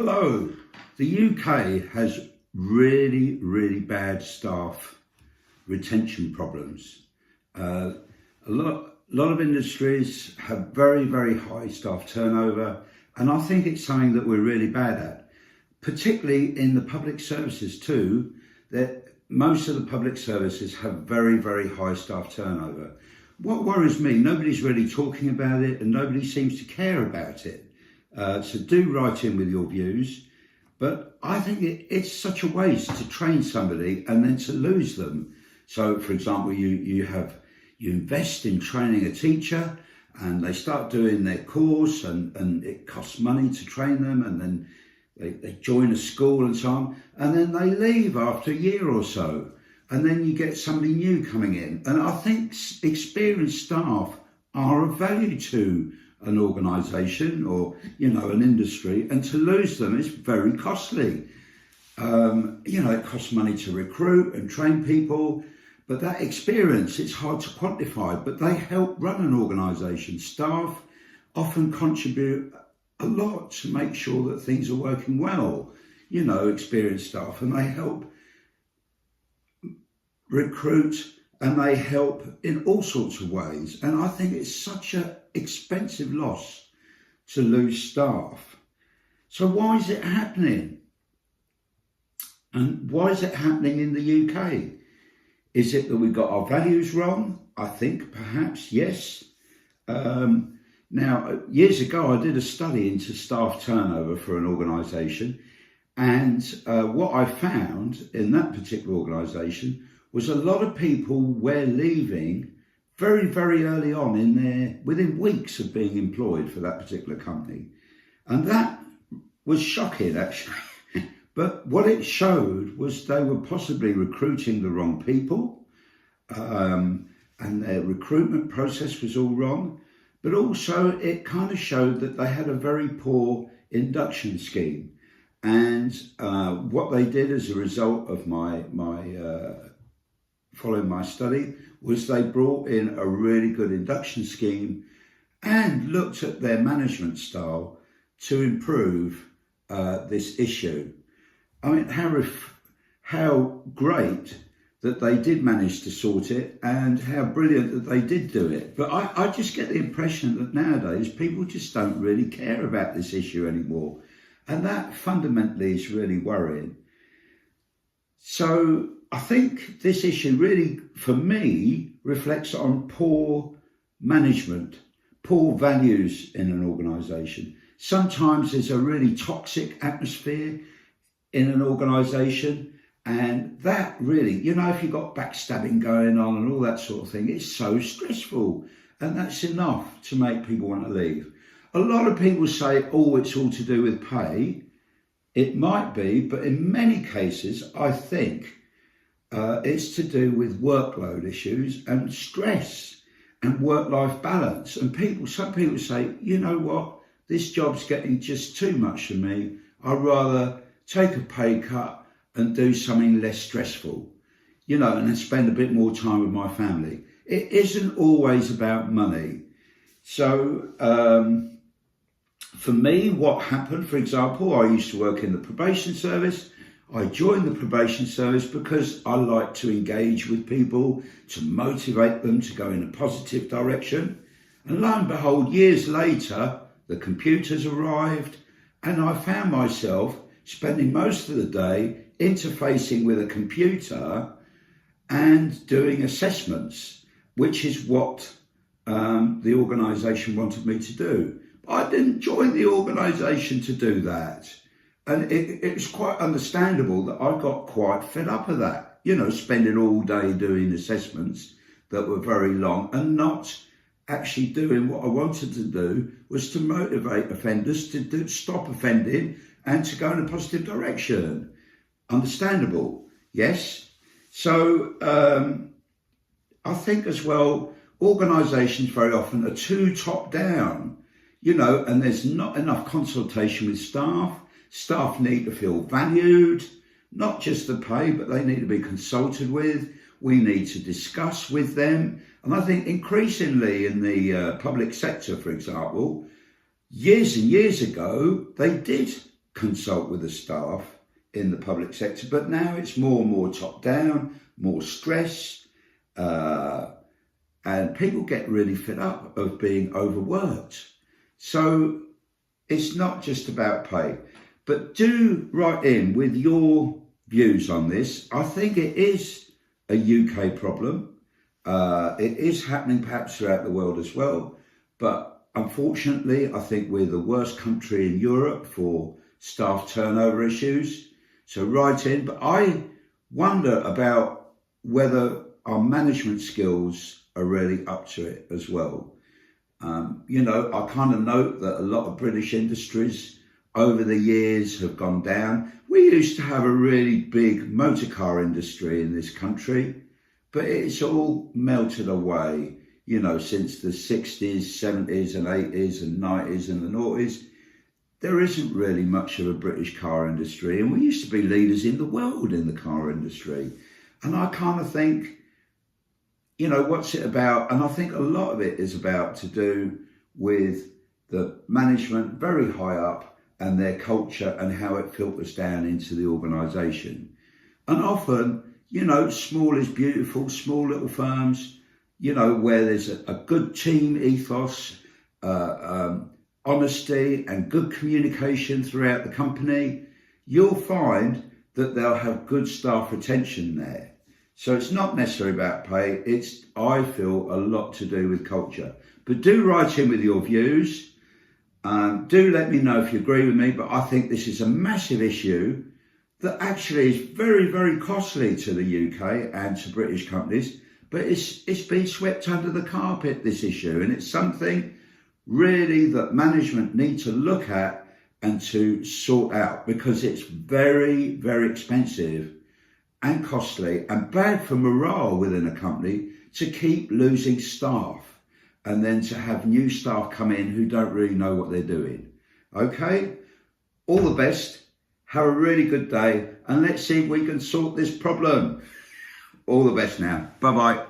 Hello. The UK has really, really bad staff retention problems. A lot of industries have very, very high staff turnover, and I think it's something that we're really bad at, particularly in the public services too. That most of the public services have very, very high staff turnover. What worries me, nobody's really talking about it and nobody seems to care about it. So do write in with your views, but I think it's such a waste to train somebody and then to lose them. So for example, you invest in training a teacher and they start doing their course and it costs money to train them, and then they join a school and so on, and then they leave after a year or so, and then you get somebody new coming in. And I think experienced staff are of value to an organisation or, an industry, and to lose them is very costly. It costs money to recruit and train people, but that experience, it's hard to quantify, but they help run an organisation. Staff often contribute a lot to make sure that things are working well, experienced staff, and they help recruit and they help in all sorts of ways. And I think it's such an expensive loss to lose staff. So why is it happening? And why is it happening in the UK? Is it that we got our values wrong? I think perhaps, yes. Now, years ago, I did a study into staff turnover for an organisation, and what I found in that particular organisation was a lot of people were leaving very, very early on within weeks of being employed for that particular company. And that was shocking, actually. But what it showed was they were possibly recruiting the wrong people, and their recruitment process was all wrong. But also it kind of showed that they had a very poor induction scheme. And what they did as a result of my following my study was they brought in a really good induction scheme and looked at their management style to improve this issue. I mean, how great that they did manage to sort it, and how brilliant that they did do it. But I just get the impression that nowadays people just don't really care about this issue anymore. And that fundamentally is really worrying. So I think this issue really, for me, reflects on poor management, poor values in an organisation. Sometimes there's a really toxic atmosphere in an organisation, and that really, if you've got backstabbing going on and all that sort of thing, it's so stressful, and that's enough to make people want to leave. A lot of people say, it's all to do with pay. It might be, but in many cases, I think it's to do with workload issues and stress and work-life balance. And some people say, this job's getting just too much for me. I'd rather take a pay cut and do something less stressful, and then spend a bit more time with my family. It isn't always about money. So for me, what happened, for example, I used to work in the probation service. I joined the probation service because I like to engage with people, to motivate them to go in a positive direction. And lo and behold, years later, the computers arrived, and I found myself spending most of the day interfacing with a computer and doing assessments, which is what the organisation wanted me to do. But I didn't join the organisation to do that. And it was quite understandable that I got quite fed up of that, spending all day doing assessments that were very long and not actually doing what I wanted to do, was to motivate offenders to stop offending and to go in a positive direction. Understandable, yes. So I think as well, organisations very often are too top down, and there's not enough consultation with staff. Staff need to feel valued, not just the pay, but they need to be consulted with. We need to discuss with them. And I think increasingly in the public sector, for example, years and years ago, they did consult with the staff in the public sector, but now it's more and more top down, more stress, and people get really fed up of being overworked. So it's not just about pay, but do write in with your views on this. I think it is a UK problem. It is happening perhaps throughout the world as well, but unfortunately, I think we're the worst country in Europe for staff turnover issues. So write in, but I wonder about whether our management skills are really up to it as well. I kind of note that a lot of British industries over the years have gone down. We used to have a really big motor car industry in this country, but it's all melted away, since the 60s, 70s and 80s and 90s and the noughties. There isn't really much of a British car industry, and we used to be leaders in the world in the car industry. And I kind of think, what's it about? And I think a lot of it is about to do with the management very high up and their culture and how it filters down into the organisation. And often, small is beautiful, small little firms, where there's a good team ethos, honesty and good communication throughout the company, you'll find that they'll have good staff retention there. So it's not necessarily about pay, it's, I feel, a lot to do with culture. But do write in with your views. Do let me know if you agree with me, but I think this is a massive issue that actually is very, very costly to the UK and to British companies, but it's been swept under the carpet, this issue, and it's something really that management need to look at and to sort out, because it's very, very expensive and costly and bad for morale within a company to keep losing staff and then to have new staff come in who don't really know what they're doing. Okay, all the best, have a really good day, and let's see if we can sort this problem. All the best now, bye-bye.